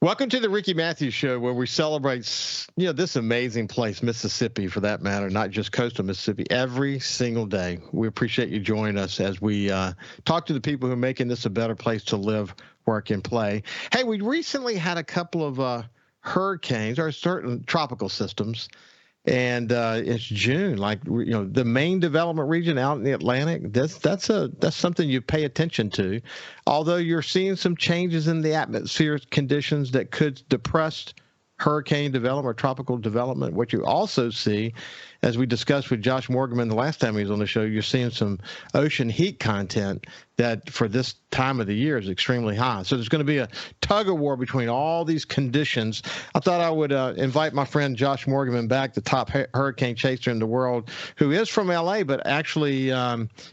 Welcome to the Ricky Mathews Show, where we celebrate, this amazing place, Mississippi, for that matter, not just coastal Mississippi, every single day. We appreciate you joining us as we talk to the people who are making this a better place to live, work, and play. Hey, we recently had a couple of hurricanes or certain tropical systems, and it's June. The main development region out in the Atlantic. That's something you pay attention to. Although you're seeing some changes in the atmospheric conditions that could depress hurricane development or tropical development. What you also see, as we discussed with Josh Morgerman the last time he was on the show, you're seeing some ocean heat content that for this time of the year is extremely high. So there's going to be a tug of war between all these conditions. I thought I would invite my friend Josh Morgerman back, the top hurricane chaser in the world, who is from L.A., but actually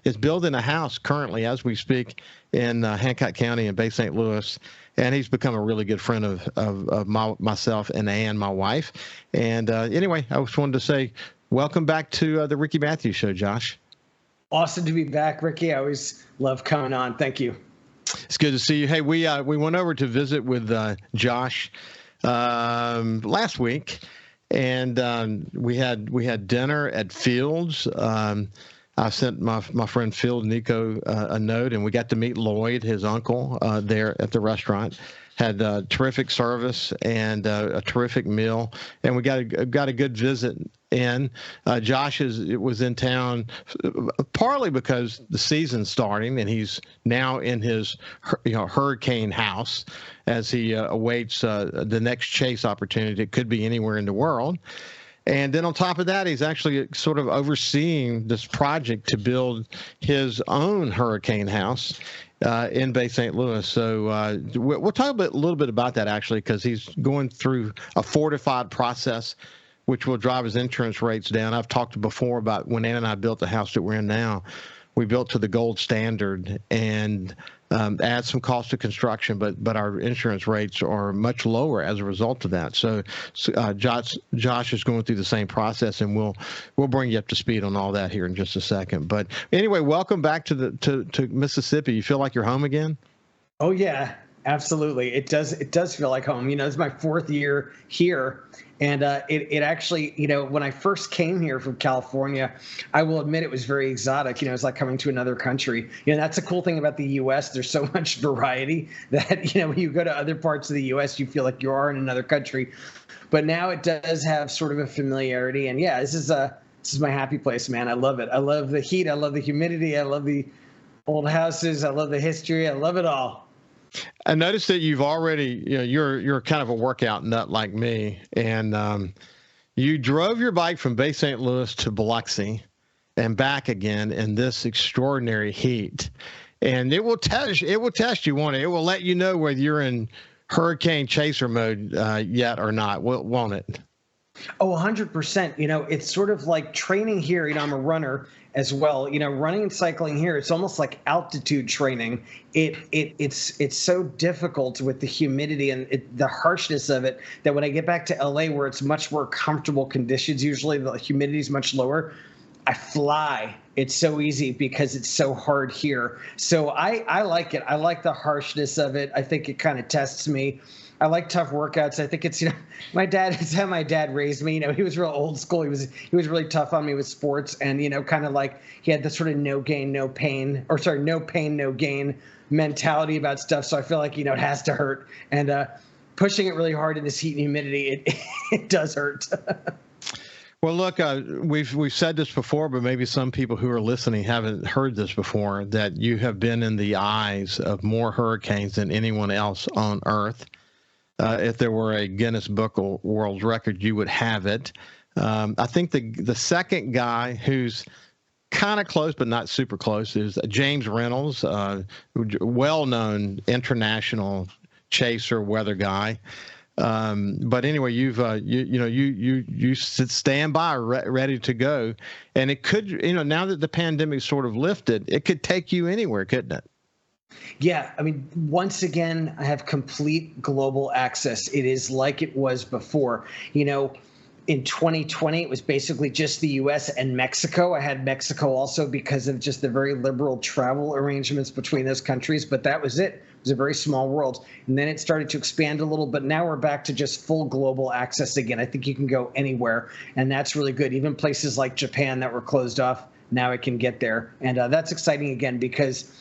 is building a house currently as we speak in Hancock County in Bay St. Louis. And he's become a really good friend of myself and Ann, my wife. And anyway, I just wanted to say welcome back to the Ricky Mathews Show, Josh. Awesome to be back, Ricky. I always love coming on. Thank you. It's good to see you. Hey, we went over to visit with Josh last week, and we had dinner at Fields. I sent my friend Phil Nico a note, and we got to meet Lloyd, his uncle, there at the restaurant. Had terrific service and a terrific meal, and we got a good visit in. Josh was in town partly because the season's starting, and he's now in his hurricane house as he awaits the next chase opportunity. It could be anywhere in the world. And then on top of that, he's actually sort of overseeing this project to build his own hurricane house in Bay St. Louis. So we'll talk a little bit about that, actually, because he's going through a fortified process, which will drive his insurance rates down. I've talked before about when Ann and I built the house that we're in now. We built to the gold standard and add some cost to construction, but our insurance rates are much lower as a result of that. So Josh is going through the same process, and we'll bring you up to speed on all that here in just a second. But anyway, welcome back to Mississippi. You feel like you're home again? Oh yeah, absolutely. It does feel like home. It's my fourth year here. And it actually, when I first came here from California, I will admit it was very exotic. It's like coming to another country. That's a cool thing about the U.S. There's so much variety that, when you go to other parts of the U.S., you feel like you are in another country. But now it does have sort of a familiarity. And yeah, this is my happy place, man. I love it. I love the heat. I love the humidity. I love the old houses. I love the history. I love it all. I noticed that you've already, you're kind of a workout nut like me, and you drove your bike from Bay St. Louis to Biloxi and back again in this extraordinary heat, and it will test you, won't it? It will let you know whether you're in hurricane chaser mode yet or not, won't it? Oh, 100%. It's sort of like training here. I'm a runner as well. Running and cycling here, it's almost like altitude training. It's so difficult with the humidity and the harshness of it that when I get back to LA, where it's much more comfortable conditions, usually the humidity is much lower, I fly. It's so easy because it's so hard here. So I like it. I like the harshness of it. I think it kind of tests me. I like tough workouts. I think it's, it's how my dad raised me. He was real old school. He was really tough on me with sports, and, kind of like he had this sort of no pain, no gain mentality about stuff. So I feel like, it has to hurt, and pushing it really hard in this heat and humidity, it does hurt. Well, look, we've said this before, but maybe some people who are listening haven't heard this before, that you have been in the eyes of more hurricanes than anyone else on Earth. If there were a Guinness Book of World Record, you would have it. I think the second guy who's kind of close but not super close is James Reynolds, well-known international chaser weather guy. But anyway, you stand by ready to go, and it could, now that the pandemic sort of lifted, it could take you anywhere, couldn't it? Yeah, once again, I have complete global access. It is like it was before. In 2020, it was basically just the U.S. and Mexico. I had Mexico also because of just the very liberal travel arrangements between those countries, but that was it. was a very small world. And then it started to expand a little, but now we're back to just full global access again. I think you can go anywhere, and that's really good. Even places like Japan that were closed off, now it can get there. And that's exciting again, because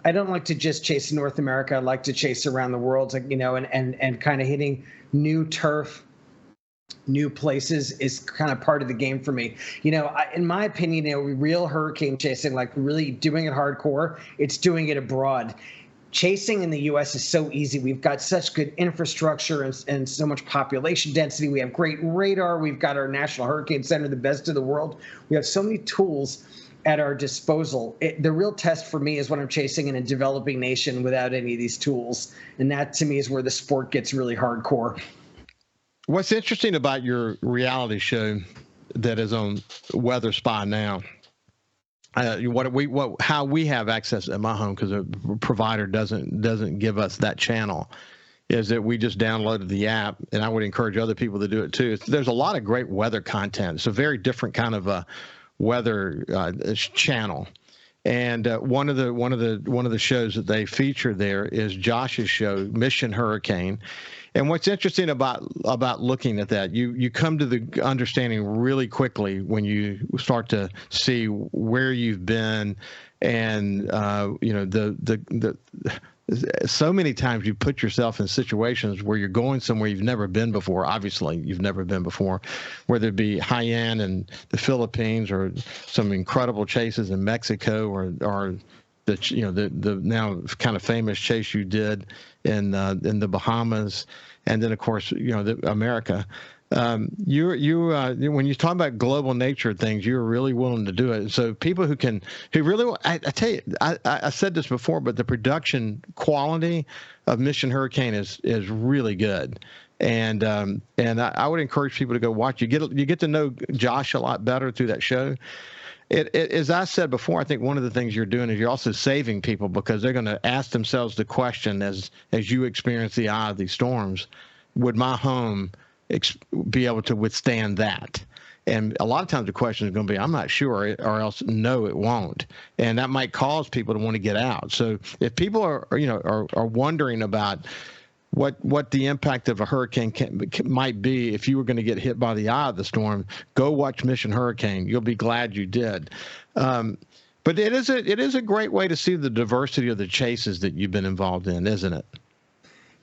I don't like to just chase North America. I like to chase around the world, and kind of hitting new turf, new places is kind of part of the game for me. In my opinion, real hurricane chasing, like really doing it hardcore, it's doing it abroad. Chasing in the U.S. is so easy. We've got such good infrastructure and so much population density. We have great radar. We've got our National Hurricane Center, the best in the world. We have so many tools at our disposal. The real test for me is when I'm chasing in a developing nation without any of these tools. And that, to me, is where the sport gets really hardcore. What's interesting about your reality show that is on Weather Spy now, how we have access at my home, because a provider doesn't give us that channel, is that we just downloaded the app, and I would encourage other people to do it too. There's a lot of great weather content. It's a very different kind of a weather channel. And one of the shows that they feature there is Josh's show, Mission Hurricane. And what's interesting about looking at that, you come to the understanding really quickly when you start to see where you've been, and so many times you put yourself in situations where you're going somewhere you've never been before. Obviously, you've never been before, whether it be Haiyan in the Philippines, or some incredible chases in Mexico, or the now kind of famous chase you did in the Bahamas, and then of course America. When you talk about global nature of things, you're really willing to do it. So people who really, I tell you, I said this before, but the production quality of Mission Hurricane is really good. And I would encourage people to go watch. You get to know Josh a lot better through that show. As I said before, I think one of the things you're doing is you're also saving people, because they're going to ask themselves the question, as you experience the eye of these storms, would my home be able to withstand that? And a lot of times the question is going to be, I'm not sure, or else no, it won't. And that might cause people to want to get out. So if people are wondering about what the impact of a hurricane might be if you were going to get hit by the eye of the storm, go watch Mission Hurricane. You'll be glad you did. But it is a great way to see the diversity of the chases that you've been involved in, isn't it?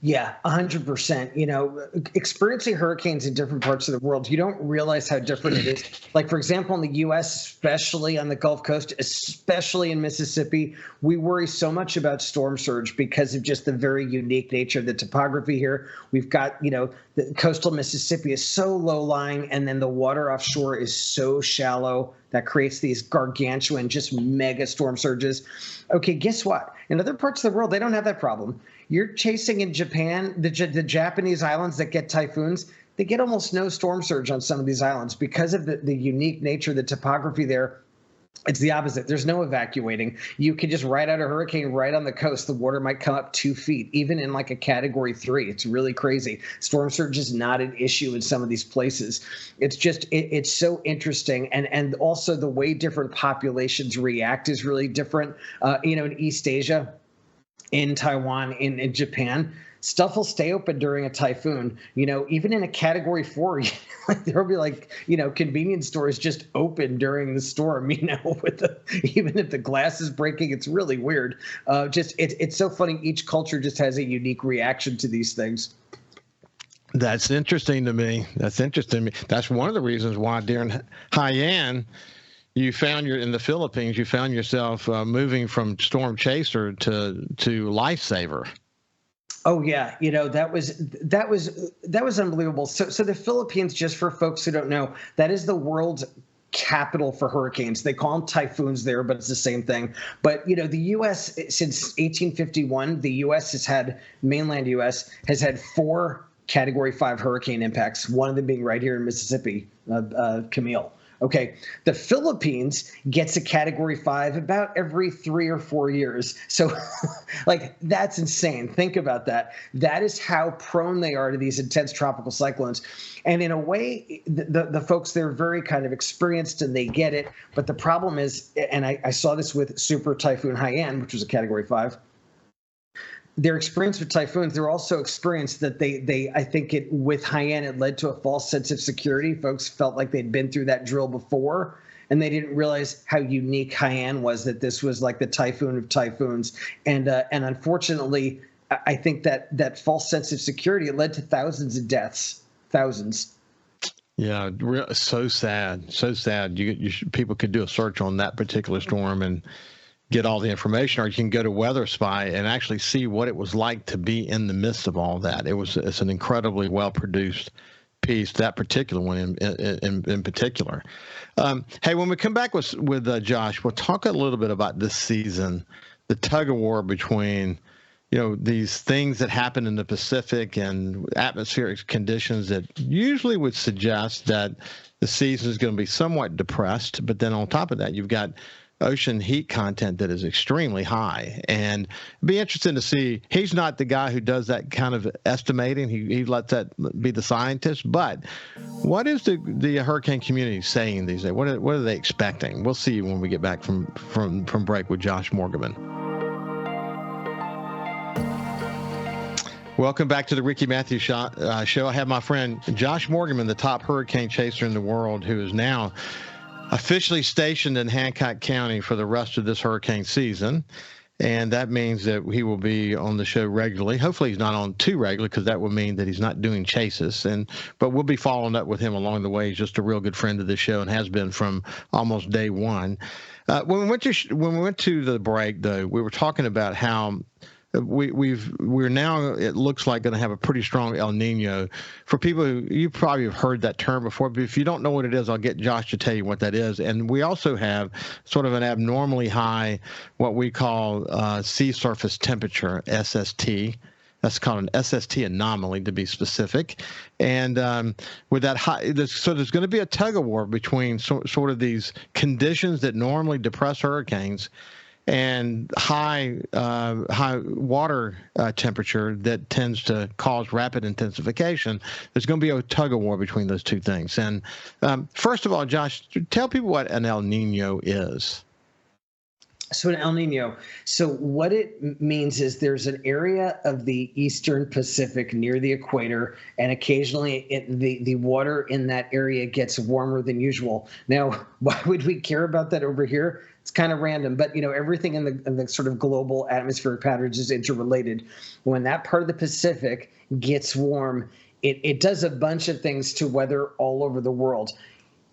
Yeah, 100%. Experiencing hurricanes in different parts of the world, you don't realize how different it is. Like, for example, in the U.S., especially on the Gulf Coast, especially in Mississippi, we worry so much about storm surge because of just the very unique nature of the topography here. We've got, the coastal Mississippi is so low-lying, and then the water offshore is so shallow that creates these gargantuan, just mega storm surges. Okay, guess what? In other parts of the world, they don't have that problem. You're chasing in Japan, the Japanese islands that get typhoons, they get almost no storm surge on some of these islands because of the unique nature of the topography there. It's the opposite. There's no evacuating. You can just ride out a hurricane right on the coast. The water might come up 2 feet, even in like a Category 3. It's really crazy. Storm surge is not an issue in some of these places. It's just it's so interesting, and also the way different populations react is really different. In East Asia, in Taiwan, in Japan, stuff will stay open during a typhoon. Even in a Category 4, there'll be convenience stores just open during the storm. Even if the glass is breaking, it's really weird. It's so funny. Each culture just has a unique reaction to these things. That's interesting to me. That's one of the reasons why during Haiyan, in the Philippines, you found yourself moving from storm chaser to lifesaver. Oh yeah, that was unbelievable. So the Philippines, just for folks who don't know, that is the world's capital for hurricanes. They call them typhoons there, but it's the same thing. But the U.S. since 1851, mainland U.S. has had 4 Category 5 hurricane impacts. One of them being right here in Mississippi, Camille. Okay, the Philippines gets a Category 5 about every 3 or 4 years. So, that's insane. Think about that. That is how prone they are to these intense tropical cyclones. And in a way, the folks, they're very kind of experienced and they get it. But the problem is, and I saw this with Super Typhoon Haiyan, which was a Category 5, their experience with typhoons, they're also experienced that I think with Haiyan, it led to a false sense of security. Folks felt like they'd been through that drill before, and they didn't realize how unique Haiyan was, that this was like the typhoon of typhoons. And unfortunately, I think that false sense of security, it led to thousands of deaths, thousands. Yeah, so sad, so sad. People could do a search on that particular storm and get all the information, or you can go to Weather Spy and actually see what it was like to be in the midst of all that. It's an incredibly well produced piece, that particular one in particular. Hey, when we come back with Josh, we'll talk a little bit about this season, the tug of war between these things that happen in the Pacific and atmospheric conditions that usually would suggest that the season is going to be somewhat depressed. But then on top of that, you've got ocean heat content that is extremely high. And it'd be interesting to see. He's not the guy who does that kind of estimating. He lets that be the scientist. But what is the hurricane community saying these days? What are they expecting? We'll see when we get back from break with Josh Morgerman. Welcome back to the Ricky Mathews Show. I have my friend Josh Morgerman, the top hurricane chaser in the world, who is now officially stationed in Hancock County for the rest of this hurricane season. And that means that he will be on the show regularly. Hopefully he's not on too regularly, because that would mean that he's not doing chases. But we'll be following up with him along the way. He's just a real good friend of the show and has been from almost day one. When we went to the break, though, we were talking about how we're now, it looks like, going to have a pretty strong El Nino. For people who, you probably have heard that term before, but if you don't know what it is, I'll get Josh to tell you what that is. And we also have sort of an abnormally high, what we call sea surface temperature, SST. That's called an SST anomaly, to be specific. And with that high, so there's going to be a tug of war between sort of these conditions that normally depress hurricanes and high water temperature that tends to cause rapid intensification. There's going to be a tug of war between those two things. And first of all, Josh, tell people what an El Nino is. So an El Nino, so what it means is there's an area of the eastern Pacific near the equator, and occasionally the water in that area gets warmer than usual. Now, why would we care about that over here? It's kind of random, but everything in the sort of global atmospheric patterns is interrelated. When that part of the Pacific gets warm, it does a bunch of things to weather all over the world.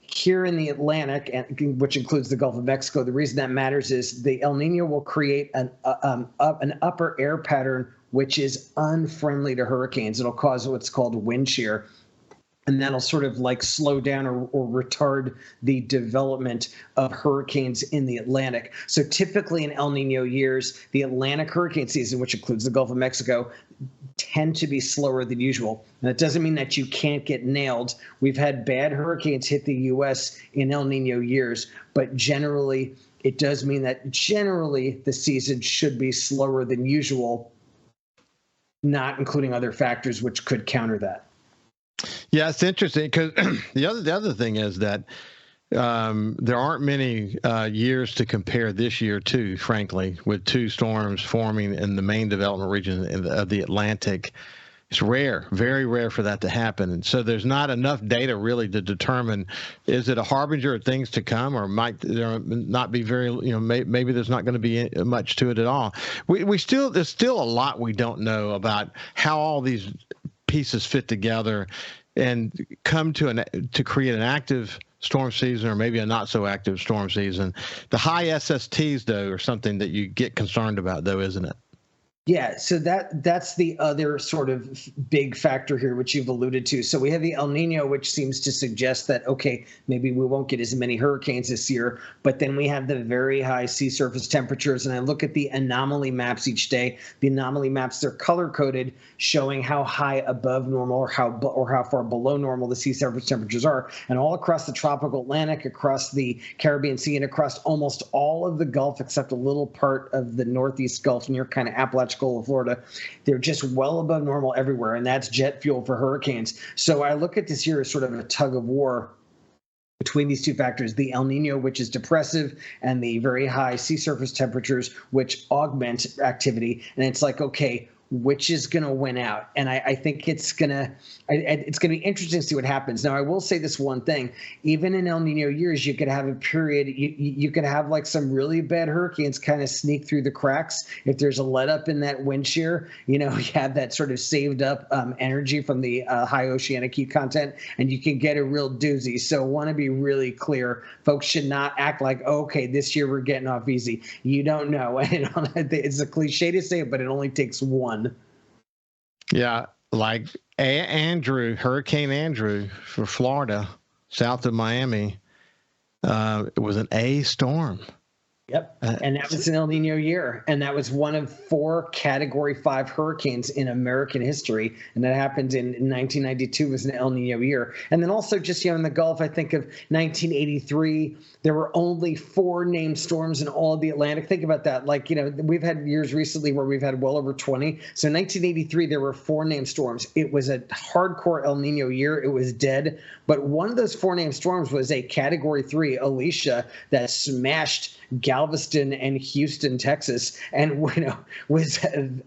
Here in the Atlantic, which includes the Gulf of Mexico, the reason that matters is the El Nino will create an upper air pattern which is unfriendly to hurricanes. It'll cause what's called wind shear, and that'll sort of like slow down or retard the development of hurricanes in the Atlantic. So typically in El Nino years, the Atlantic hurricane season, which includes the Gulf of Mexico, tend to be slower than usual. And that doesn't mean that you can't get nailed. We've had bad hurricanes hit the U.S. in El Nino years, but generally it does mean that generally the season should be slower than usual, not including other factors which could counter that. Yeah, it's interesting because the other thing is that there aren't many years to compare this year to, frankly, with two storms forming in the main development region of the Atlantic. It's rare, very rare for that to happen. And so there's not enough data really to determine, is it a harbinger of things to come, or might there not be very, maybe there's not going to be much to it at all. There's still a lot we don't know about how all these pieces fit together and come to create an active storm season, or maybe a not so active storm season. The high SSTs, though, are something that you get concerned about, though, isn't it? Yeah, so that's the other sort of big factor here, which you've alluded to. So we have the El Nino, which seems to suggest that, okay, maybe we won't get as many hurricanes this year, but then we have the very high sea surface temperatures. And I look at the anomaly maps each day. The anomaly maps, they're color-coded, showing how high above normal or how far below normal the sea surface temperatures are. And all across the tropical Atlantic, across the Caribbean Sea, and across almost all of the Gulf, except a little part of the Northeast Gulf near kind of Appalachia, of Florida, they're just well above normal everywhere, and that's jet fuel for hurricanes. So I look at this year as sort of a tug of war between these two factors, the El Nino, which is depressive, and the very high sea surface temperatures, which augment activity. And it's like, okay, which is going to win out? And I think it's going to be interesting to see what happens. Now, I will say this one thing. Even in El Nino years, you could have a period, you could have like some really bad hurricanes kind of sneak through the cracks. If there's a let up in that wind shear, you have that sort of saved up energy from the high oceanic heat content, and you can get a real doozy. So want to be really clear. Folks should not act like, okay, this year we're getting off easy. You don't know. It's a cliche to say it, but it only takes one. Yeah, like Hurricane Andrew for Florida, south of Miami, it was an A storm. Yep, and that was an El Nino year, and that was one of 4 Category 5 hurricanes in American history, and that happened in 1992. Was an El Nino year. And then also just in the Gulf, I think of 1983, there were only 4 named storms in all of the Atlantic. Think about that. Like, we've had years recently where we've had well over 20. So in 1983, there were 4 named storms. It was a hardcore El Nino year. It was dead. But one of those 4 named storms was a Category 3, Alicia, that smashed Galveston and Houston, Texas, and was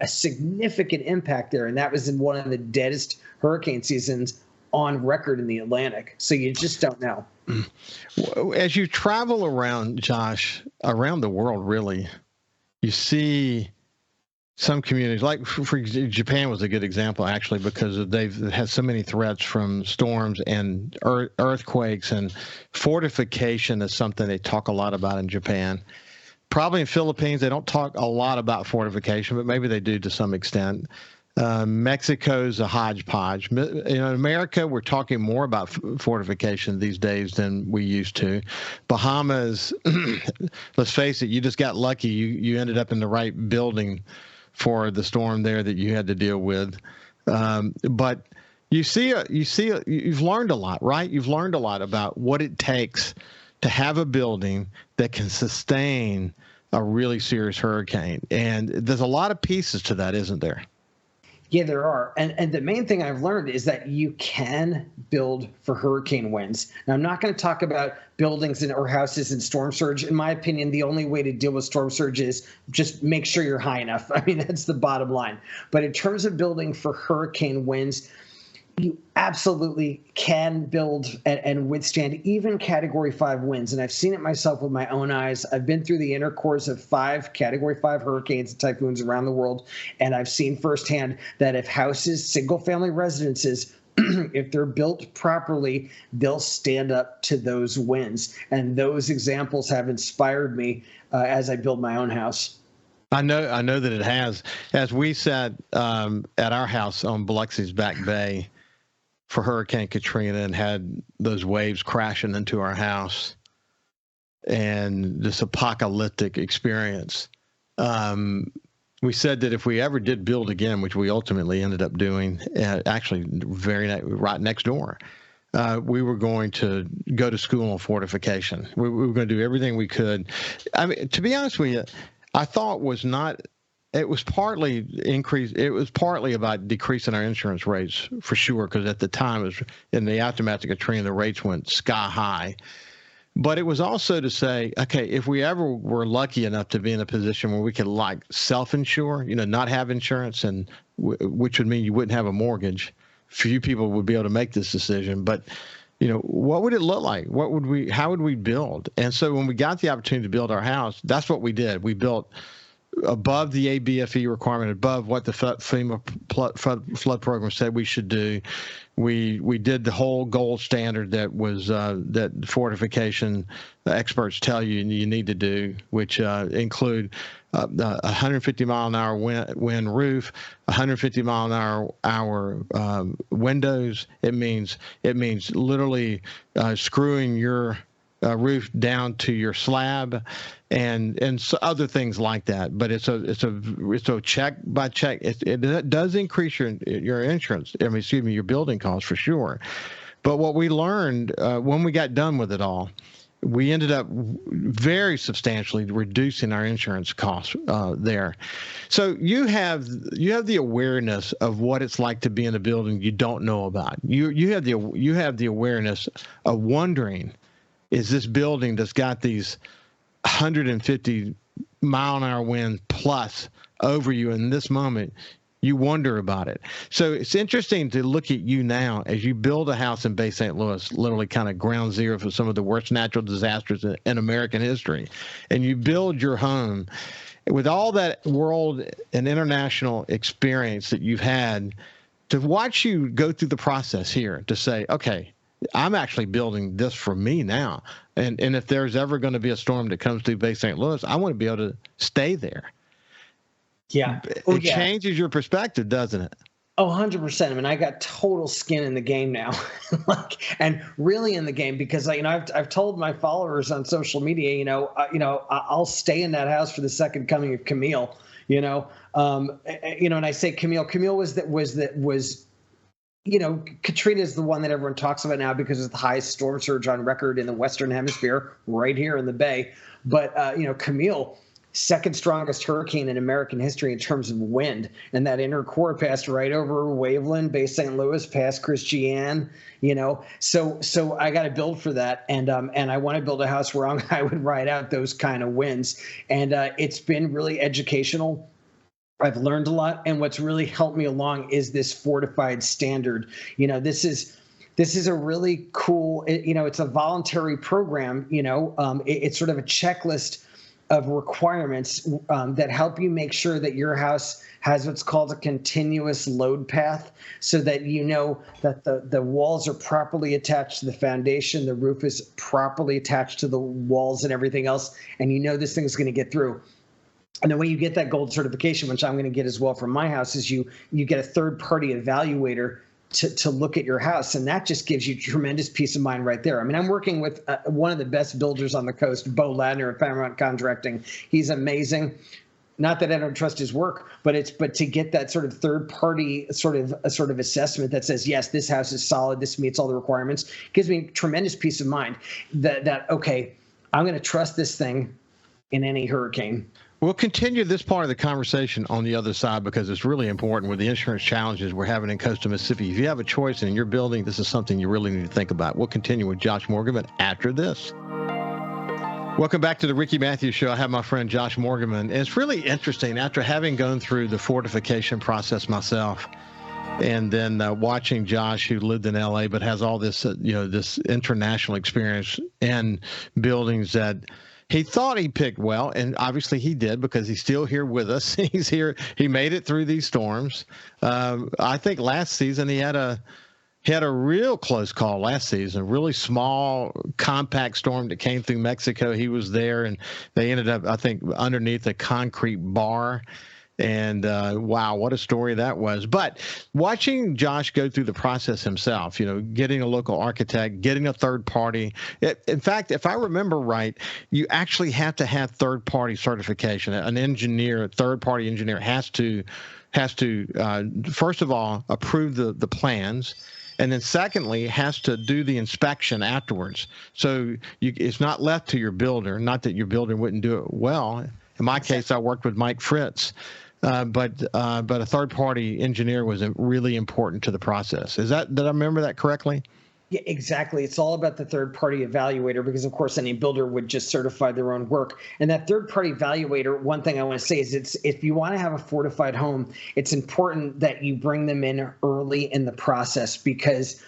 a significant impact there. And that was in one of the deadest hurricane seasons on record in the Atlantic. So you just don't know. As you travel around, Josh, around the world, really, you see some communities, like for Japan was a good example, actually, because they've had so many threats from storms and earthquakes, and fortification is something they talk a lot about in Japan. Probably in Philippines, they don't talk a lot about fortification, but maybe they do to some extent. Mexico's a hodgepodge. In America, we're talking more about fortification these days than we used to. Bahamas, let's face it, you just got lucky. You ended up in the right building for the storm there that you had to deal with. But you've learned a lot, right? You've learned a lot about what it takes to have a building that can sustain a really serious hurricane. And there's a lot of pieces to that, isn't there? Yeah, there are. And the main thing I've learned is that you can build for hurricane winds. Now, I'm not going to talk about buildings or houses in storm surge. In my opinion, the only way to deal with storm surge is just make sure you're high enough. I mean, that's the bottom line. But in terms of building for hurricane winds, you absolutely can build and withstand even Category 5 winds. And I've seen it myself with my own eyes. I've been through the inner cores of 5 Category 5 hurricanes and typhoons around the world. And I've seen firsthand that if houses, single-family residences, if they're built properly, they'll stand up to those winds. And those examples have inspired me as I build my own house. I know that it has. As we sat at our house on Biloxi's Back Bay for Hurricane Katrina and had those waves crashing into our house and this apocalyptic experience, we said that if we ever did build again, which we ultimately ended up doing, actually right next door, we were going to go to school on fortification. We were going to do everything we could. I mean, to be honest with you, I thought it was partly about decreasing our insurance rates for sure, because at the time, it was in the aftermath of Katrina, the rates went sky high. But it was also to say, okay, if we ever were lucky enough to be in a position where we could self-insure, not have insurance, and which would mean you wouldn't have a mortgage. Few people would be able to make this decision, but what would it look like? How would we build? And so when we got the opportunity to build our house, that's what we did. We built above the ABFE requirement, above what the FEMA flood program said we should do. We did the whole gold standard that was that fortification experts tell you need to do, which include 150 mile an hour wind roof, 150 mile an hour windows. It means literally screwing your roof down to your slab, and so other things like that. But it's a check by check. It does increase your insurance. Your building costs for sure. But what we learned when we got done with it all, we ended up very substantially reducing our insurance costs there. So you have the awareness of what it's like to be in a building you don't know about. You have the awareness of wondering is this building that's got these 150-mile-an-hour wind plus over you in this moment, you wonder about it. So it's interesting to look at you now as you build a house in Bay St. Louis, literally kind of ground zero for some of the worst natural disasters in American history, and you build your home with all that world and international experience that you've had. To watch you go through the process here to say, okay, I'm actually building this for me now. And if there's ever going to be a storm that comes through Bay St. Louis, I want to be able to stay there. Yeah. It changes your perspective, doesn't it? Oh, 100%. I mean, I got total skin in the game now, and really in the game, because I've told my followers on social media, I'll stay in that house for the second coming of Camille, and I say Camille was Katrina is the one that everyone talks about now because it's the highest storm surge on record in the Western Hemisphere, right here in the Bay. But Camille, second strongest hurricane in American history in terms of wind, and that inner core passed right over Waveland, Bay St. Louis, past Christiane. So I got to build for that, and I want to build a house where I would ride out those kind of winds, and it's been really educational. I've learned a lot, and what's really helped me along is this fortified standard. This is a really cool. It's a voluntary program. It's sort of a checklist of requirements that help you make sure that your house has what's called a continuous load path, so that that the walls are properly attached to the foundation, the roof is properly attached to the walls and everything else, and this thing's going to get through. And the way you get that gold certification, which I'm going to get as well from my house, is you get a third-party evaluator to look at your house, and that just gives you tremendous peace of mind right there. I mean, I'm working with one of the best builders on the coast, Bo Ladner at Paramount Contracting. He's amazing. Not that I don't trust his work, but to get that sort of third-party sort of assessment that says, yes, this house is solid, this meets all the requirements, gives me tremendous peace of mind that okay, I'm going to trust this thing in any hurricane. We'll continue this part of the conversation on the other side, because it's really important with the insurance challenges we're having in coastal Mississippi. If you have a choice in your building, this is something you really need to think about. We'll continue with Josh Morgerman after this. Welcome back to the Ricky Mathews Show. I have my friend Josh Morgerman. And it's really interesting, after having gone through the fortification process myself, and then watching Josh, who lived in L.A. but has all this, this international experience and buildings that he thought he picked well, and obviously he did, because he's still here with us. He's here. He made it through these storms. I think last season he had a real close call last season, a really small, compact storm that came through Mexico. He was there, and they ended up, I think, underneath a concrete bar. And wow, what a story that was. But watching Josh go through the process himself, getting a local architect, getting a third party. In fact, if I remember right, you actually have to have third party certification. An engineer, a third party engineer has to first of all approve the plans, and then secondly has to do the inspection afterwards. So it's not left to your builder. Not that your builder wouldn't do it well. In my case, I worked with Mike Fritz. But a third-party engineer was really important to the process. Did I remember that correctly? Yeah, exactly. It's all about the third-party evaluator, because, of course, any builder would just certify their own work. And that third-party evaluator, one thing I want to say is, if you want to have a fortified home, it's important that you bring them in early in the process, because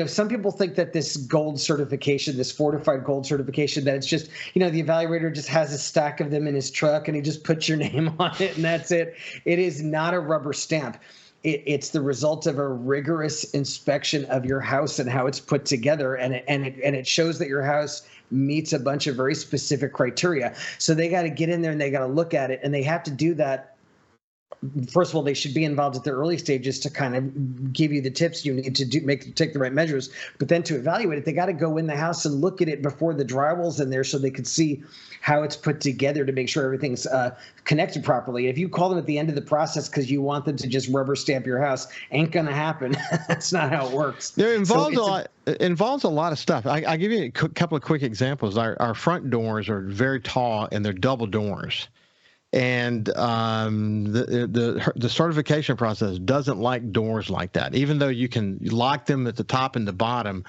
some people think that this gold certification, this fortified gold certification, that it's just, the evaluator just has a stack of them in his truck and he just puts your name on it and that's it. It is not a rubber stamp. It's the result of a rigorous inspection of your house and how it's put together, and it shows that your house meets a bunch of very specific criteria. So they got to get in there and they got to look at it, and they have to do that. First of all, they should be involved at the early stages to kind of give you the tips you need to take the right measures. But then to evaluate it, they got to go in the house and look at it before the drywall's in there, so they could see how it's put together to make sure everything's connected properly. If you call them at the end of the process because you want them to just rubber stamp your house, ain't gonna happen. That's not how it works. It involves a lot of stuff. I give you a couple of quick examples. Our front doors are very tall and they're double doors. And the certification process doesn't like doors like that. Even though you can lock them at the top and the bottom,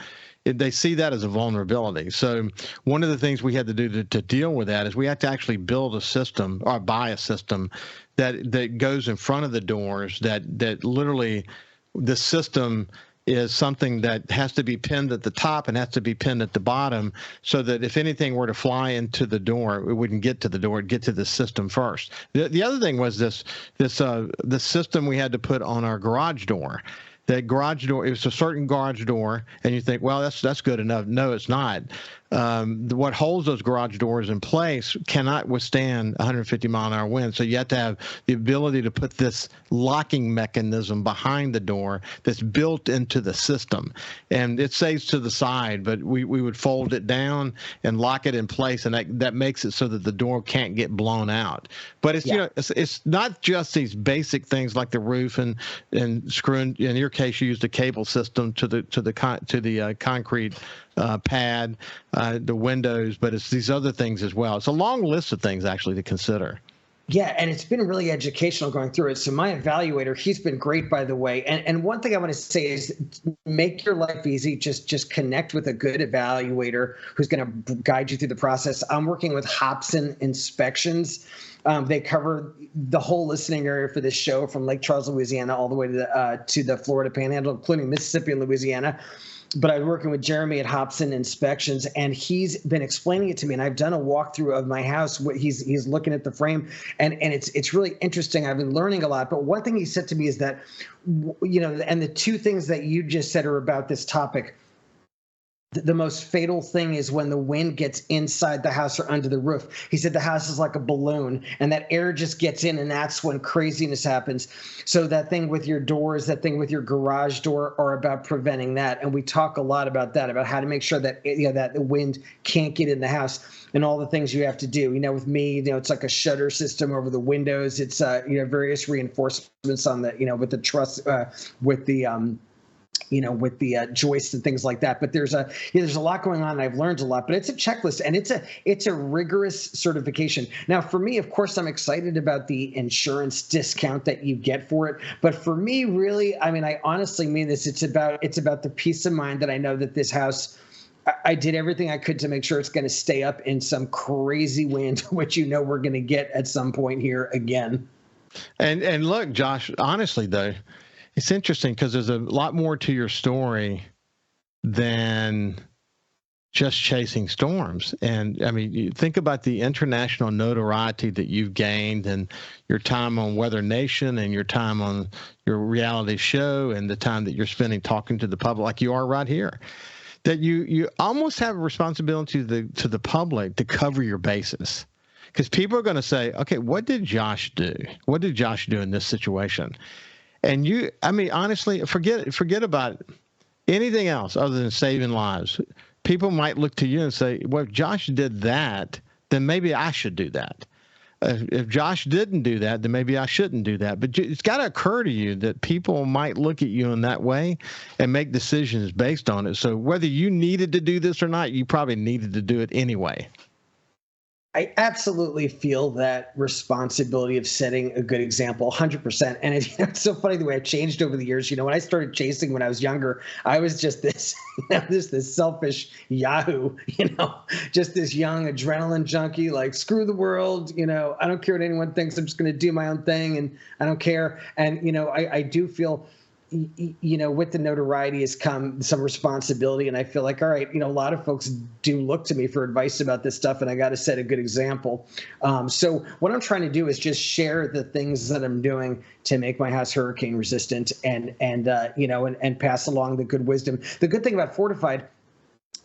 they see that as a vulnerability. So one of the things we had to do to deal with that is we had to actually build a system or buy a system that goes in front of the doors that literally the system is something that has to be pinned at the top and has to be pinned at the bottom so that if anything were to fly into the door, it wouldn't get to the door, it'd get to the system first. The other thing was the system we had to put on our garage door. That garage door, it was a certain garage door, and you think, well, that's good enough. No, it's not. What holds those garage doors in place cannot withstand 150-mile-an-hour wind. So you have to have the ability to put this locking mechanism behind the door that's built into the system. And it stays to the side, but we would fold it down and lock it in place, and that makes it so that the door can't get blown out. But it's not just these basic things like the roof and screwing. In your case, you used a cable system to the concrete pad, the windows, but it's these other things as well. It's a long list of things actually to consider. Yeah, and it's been really educational going through it. So my evaluator, he's been great, by the way. And one thing I want to say is make your life easy. Just connect with a good evaluator who's going to guide you through the process. I'm working with Hobson Inspections. They cover the whole listening area for this show from Lake Charles, Louisiana, all the way to the Florida Panhandle, including Mississippi and Louisiana. But I was working with Jeremy at Hobson Inspections, and he's been explaining it to me. And I've done a walkthrough of my house. He's looking at the frame, and it's really interesting. I've been learning a lot. But one thing he said to me is that, and the two things that you just said are about this topic. The most fatal thing is when the wind gets inside the house or under the roof. He said the house is like a balloon, and that air just gets in, and that's when craziness happens. So that thing with your doors, that thing with your garage door are about preventing that. And we talk a lot about that, about how to make sure that that the wind can't get in the house and all the things you have to do. With me, it's like a shutter system over the windows. It's various reinforcements on the with the truss with the joists and things like that. But there's a lot going on, and I've learned a lot. But it's a checklist, and it's a rigorous certification. Now, for me, of course, I'm excited about the insurance discount that you get for it. But for me, really, I honestly mean this. It's about the peace of mind that I know that this house, I did everything I could to make sure it's going to stay up in some crazy wind, which we're going to get at some point here again. And look, Josh, honestly, though, it's interesting because there's a lot more to your story than just chasing storms. And you think about the international notoriety that you've gained and your time on Weather Nation and your time on your reality show and the time that you're spending talking to the public like you are right here, that you almost have a responsibility to the public to cover your bases. Because people are going to say, okay, what did Josh do? What did Josh do in this situation? And honestly, forget about anything else other than saving lives. People might look to you and say, well, if Josh did that, then maybe I should do that. If Josh didn't do that, then maybe I shouldn't do that. But it's got to occur to you that people might look at you in that way and make decisions based on it. So whether you needed to do this or not, you probably needed to do it anyway. I absolutely feel that responsibility of setting a good example, 100%. And it's so funny the way I've changed over the years. When I started chasing when I was younger, I was just this selfish yahoo, just this young adrenaline junkie, like screw the world. I don't care what anyone thinks. I'm just going to do my own thing, and I don't care. And I do feel, with the notoriety has come some responsibility. And I feel like, all right, a lot of folks do look to me for advice about this stuff, and I got to set a good example. So what I'm trying to do is just share the things that I'm doing to make my house hurricane resistant and pass along the good wisdom. The good thing about Fortified,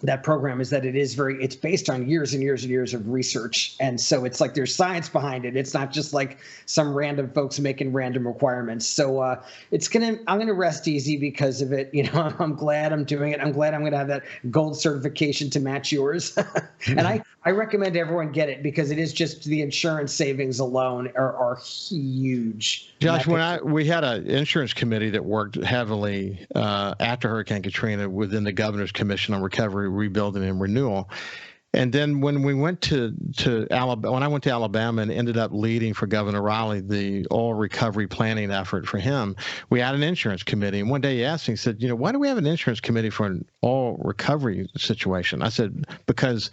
that program, is that it's based on years and years and years of research. And so it's like there's science behind it. It's not just like some random folks making random requirements. So I'm going to rest easy because of it. I'm glad I'm doing it. I'm glad I'm going to have that gold certification to match yours. And I recommend everyone get it because it is just the insurance savings alone are huge. Josh, we had an insurance committee that worked heavily after Hurricane Katrina within the Governor's Commission on Recovery, Rebuilding, and Renewal. And then when we went to Alabama, when I went to Alabama and ended up leading for Governor Riley the oil recovery planning effort for him, we had an insurance committee. And one day he asked me, he said, why do we have an insurance committee for an oil recovery situation? I said, because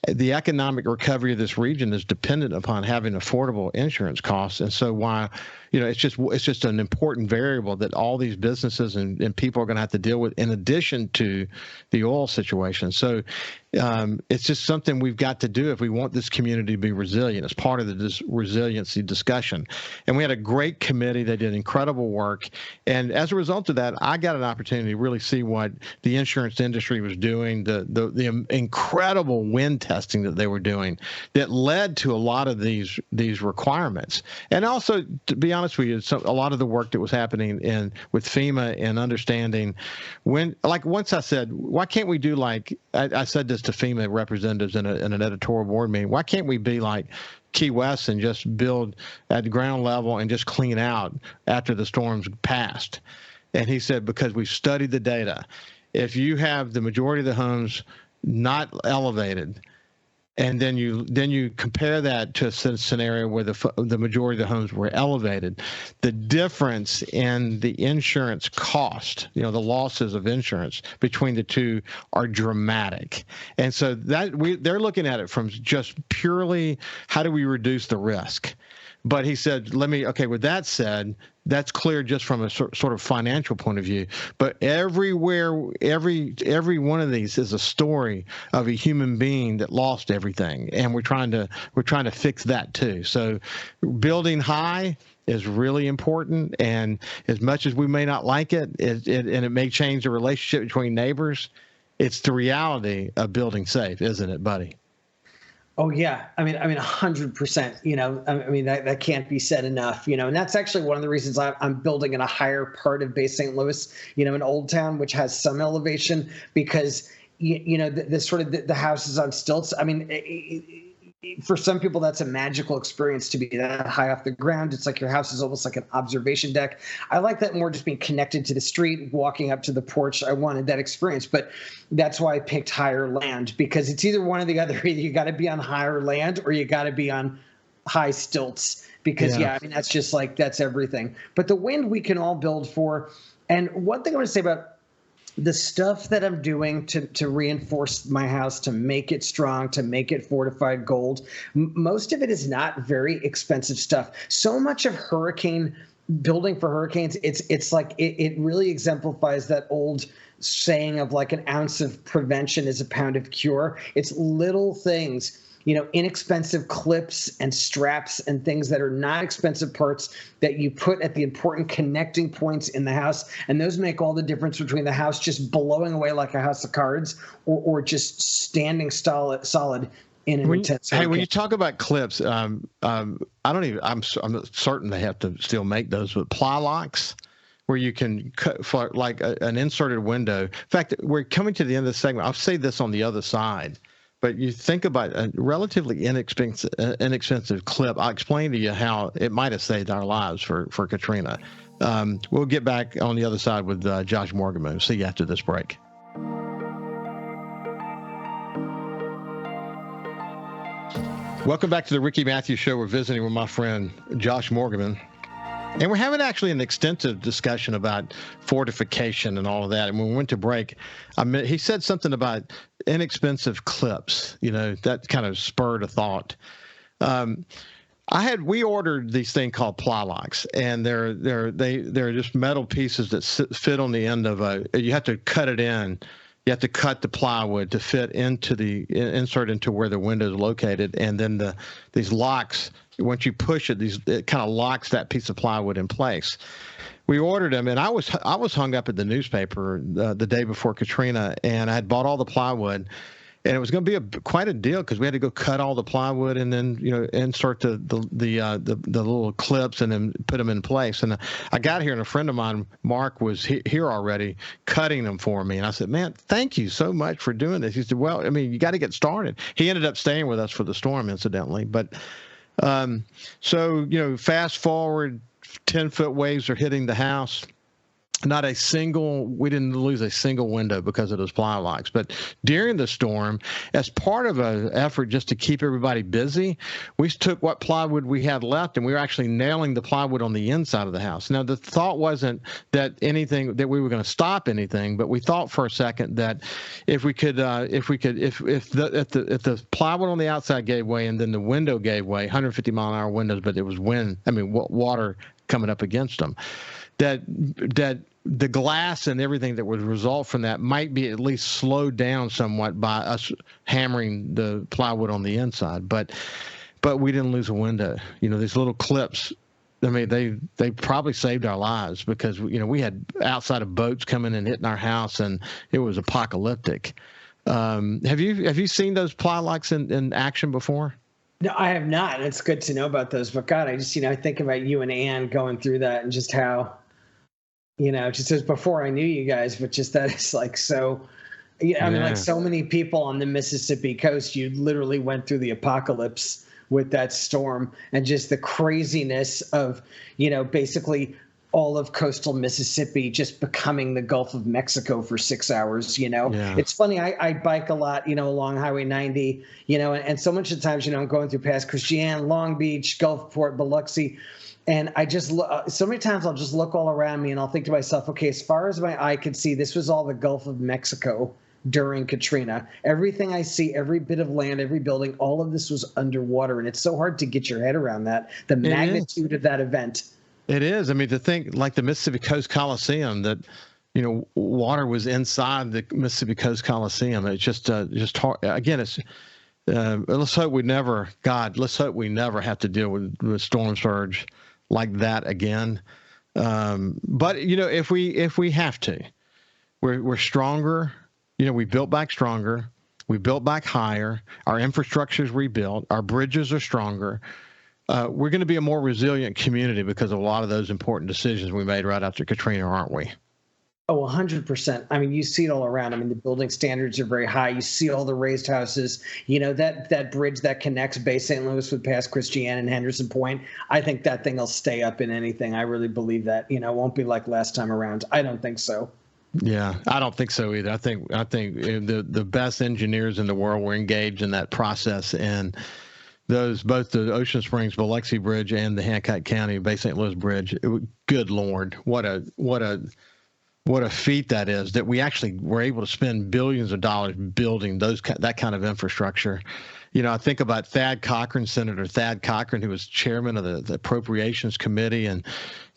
the economic recovery of this region is dependent upon having affordable insurance costs. And so it's just an important variable that all these businesses and people are going to have to deal with in addition to the oil situation. So it's just something we've got to do if we want this community to be resilient. It's part of the resiliency discussion. And we had a great committee. They did incredible work. And as a result of that, I got an opportunity to really see what the insurance industry was doing, the incredible wind testing that they were doing that led to a lot of these requirements. And also, to be honest with you, a lot of the work that was happening with FEMA and understanding when, like once I said, why can't we do like, I said this to FEMA representatives in an editorial board meeting, why can't we be like Key West and just build at the ground level and just clean out after the storms passed? And he said, because we've studied the data. If you have the majority of the homes not elevated, and then you compare that to a scenario where the majority of the homes were elevated, the difference in the insurance cost, the losses of insurance between the two are dramatic. And so they're looking at it from just purely how do we reduce the risk. But he said, with that said, that's clear just from a sort of financial point of view. But everywhere, every one of these is a story of a human being that lost everything. And we're trying to fix that too. So building high is really important. And as much as we may not like it, and it may change the relationship between neighbors, it's the reality of building safe, isn't it, buddy? Oh yeah, I mean, 100%. That can't be said enough. And that's actually one of the reasons I'm building in a higher part of Bay St. Louis. In Old Town, which has some elevation, because the sort of the houses on stilts. I mean, for some people, that's a magical experience to be that high off the ground. It's like your house is almost like an observation deck. I like that more, just being connected to the street, walking up to the porch. I wanted that experience, but that's why I picked higher land, because it's either one or the other. Either you got to be on higher land or you got to be on high stilts, because that's just like, that's everything. But the wind we can all build for. And one thing I want to say about the stuff that I'm doing to reinforce my house, to make it strong, to make it fortified gold, most of it is not very expensive stuff. So much of building for hurricanes, it's like it really exemplifies that old saying of like an ounce of prevention is a pound of cure. It's little things, inexpensive clips and straps and things that are not expensive parts that you put at the important connecting points in the house. And those make all the difference between the house just blowing away like a house of cards or just standing solid in an intense hurricane. Hey, when you talk about clips, I'm certain they have to still make those, but ply locks, where you can cut for like an inserted window. In fact, we're coming to the end of the segment. I'll say this on the other side. But you think about a relatively inexpensive clip. I'll explain to you how it might have saved our lives for Katrina. We'll get back on the other side with Josh Morgerman. See you after this break. Welcome back to the Ricky Mathews Show. We're visiting with my friend Josh Morgerman. And we're having actually an extensive discussion about fortification and all of that. And when we went to break, he said something about inexpensive clips. That kind of spurred a thought. We ordered these things called ply locks, and they're just metal pieces that fit on the end of you have to cut it in. You have to cut the plywood to fit insert into where the window is located. And then these locks, once you push it, it kind of locks that piece of plywood in place. We ordered them, and I was hung up at the newspaper the day before Katrina, and I had bought all the plywood, and it was going to be quite a deal because we had to go cut all the plywood and then insert the little clips and then put them in place. And I got here, and a friend of mine, Mark, was here already cutting them for me. And I said, "Man, thank you so much for doing this." He said, "Well, you got to get started." He ended up staying with us for the storm, incidentally. But fast forward, 10-foot waves are hitting the house. we didn't lose a single window because of those ply locks. But during the storm, as part of an effort just to keep everybody busy, we took what plywood we had left and we were actually nailing the plywood on the inside of the house. Now, the thought wasn't that we were going to stop anything, but we thought for a second that if the plywood on the outside gave way and then the window gave way, 150-mile-an-hour windows, but it was water coming up against them, that the glass and everything that would result from that might be at least slowed down somewhat by us hammering the plywood on the inside. But we didn't lose a window. These little clips, I mean, they probably saved our lives because, we had outside of boats coming and hitting our house, and it was apocalyptic. Have you seen those ply locks in action before? No, I have not. It's good to know about those. But God, I just, I think about you and Ann going through that and just how, just as before I knew you guys, but just that it's like so, I mean, like so many people on the Mississippi coast, you literally went through the apocalypse with that storm and just the craziness of, basically all of coastal Mississippi just becoming the Gulf of Mexico for 6 hours. It's funny. I bike a lot, along Highway 90, and so much of the times, I'm going through past Christian, Long Beach, Gulfport, Biloxi. And I just so many times I'll just look all around me and I'll think to myself, okay, as far as my eye could see, this was all the Gulf of Mexico during Katrina. Everything I see, every bit of land, every building, all of this was underwater. And it's so hard to get your head around that, the magnitude of that event. It is. I mean, to think like the Mississippi Coast Coliseum, that, water was inside the Mississippi Coast Coliseum. It's just hard. Again, it's, let's hope we never have to deal with storm surge like that again. But if we have to, we're stronger. We built back stronger. We built back higher. Our infrastructure is rebuilt. Our bridges are stronger. We're going to be a more resilient community because of a lot of those important decisions we made right after Katrina, aren't we? Oh, 100%. I mean, you see it all around. I mean, the building standards are very high. You see all the raised houses. That bridge that connects Bay St. Louis with past Christiana and Henderson Point, I think that thing will stay up in anything. I really believe that. It won't be like last time around. I don't think so. Yeah, I don't think so either. I think the best engineers in the world were engaged in that process, and both the Ocean Springs Biloxi Bridge and the Hancock County Bay St. Louis Bridge. Good Lord, what a feat that is, that we actually were able to spend billions of dollars building that kind of infrastructure. I think about Senator Thad Cochran, who was chairman of the Appropriations Committee, and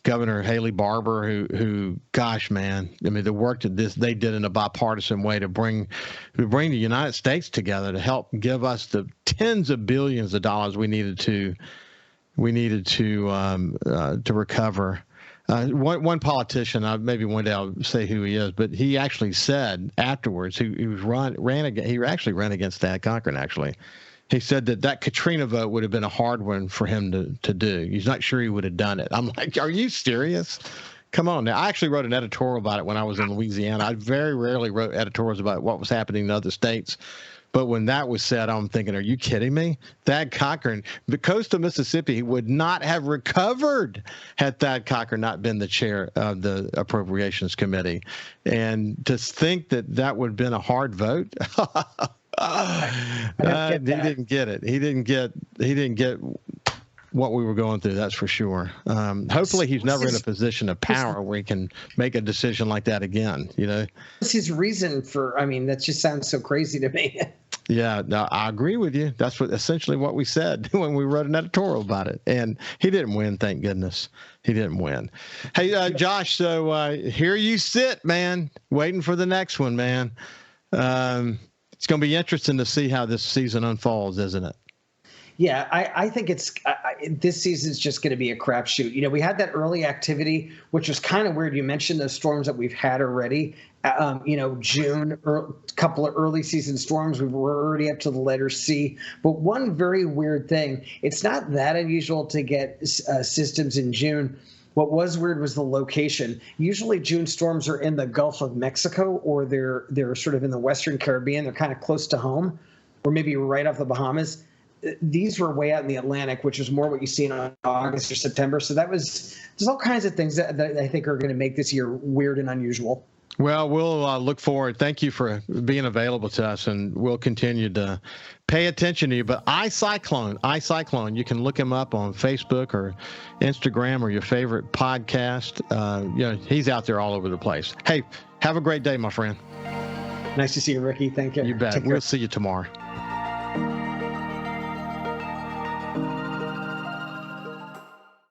Governor Haley Barbour, who, gosh, man, I mean, the work that they did in a bipartisan way to bring the United States together to help give us the tens of billions of dollars we needed to recover. One politician, maybe one day I'll say who he is, but he actually said afterwards, he actually ran against Thad Cochran. Actually, he said that Katrina vote would have been a hard one for him to do. He's not sure he would have done it. I'm like, are you serious? Come on now. I actually wrote an editorial about it when I was in Louisiana. I very rarely wrote editorials about what was happening in other states. But when that was said, I'm thinking, are you kidding me? Thad Cochran, the coast of Mississippi would not have recovered had Thad Cochran not been the chair of the Appropriations Committee. And to think that would have been a hard vote, he didn't get it. He didn't get what we were going through, that's for sure. Hopefully he's never in a position of power where he can make a decision like that again, What's his reason for, that just sounds so crazy to me. Yeah, no, I agree with you. That's essentially what we said when we wrote an editorial about it. And he didn't win, thank goodness. He didn't win. Hey, Josh, so here you sit, man, waiting for the next one, man. It's going to be interesting to see how this season unfolds, isn't it? Yeah, I think this season is just going to be a crapshoot. We had that early activity, which was kind of weird. You mentioned those storms that we've had already. June, a couple of early season storms. We were already up to the letter C. But one very weird thing, it's not that unusual to get systems in June. What was weird was the location. Usually June storms are in the Gulf of Mexico, or they're sort of in the Western Caribbean. They're kind of close to home, or maybe right off the Bahamas. these were way out in the Atlantic, which is more what you see in August or September. So there's all kinds of things that I think are going to make this year weird and unusual. Well, we'll look forward. Thank you for being available to us, and we'll continue to pay attention to you. But iCyclone, you can look him up on Facebook or Instagram or your favorite podcast. He's out there all over the place. Hey, have a great day, my friend. Nice to see you, Ricky. Thank you. You bet. We'll see you tomorrow.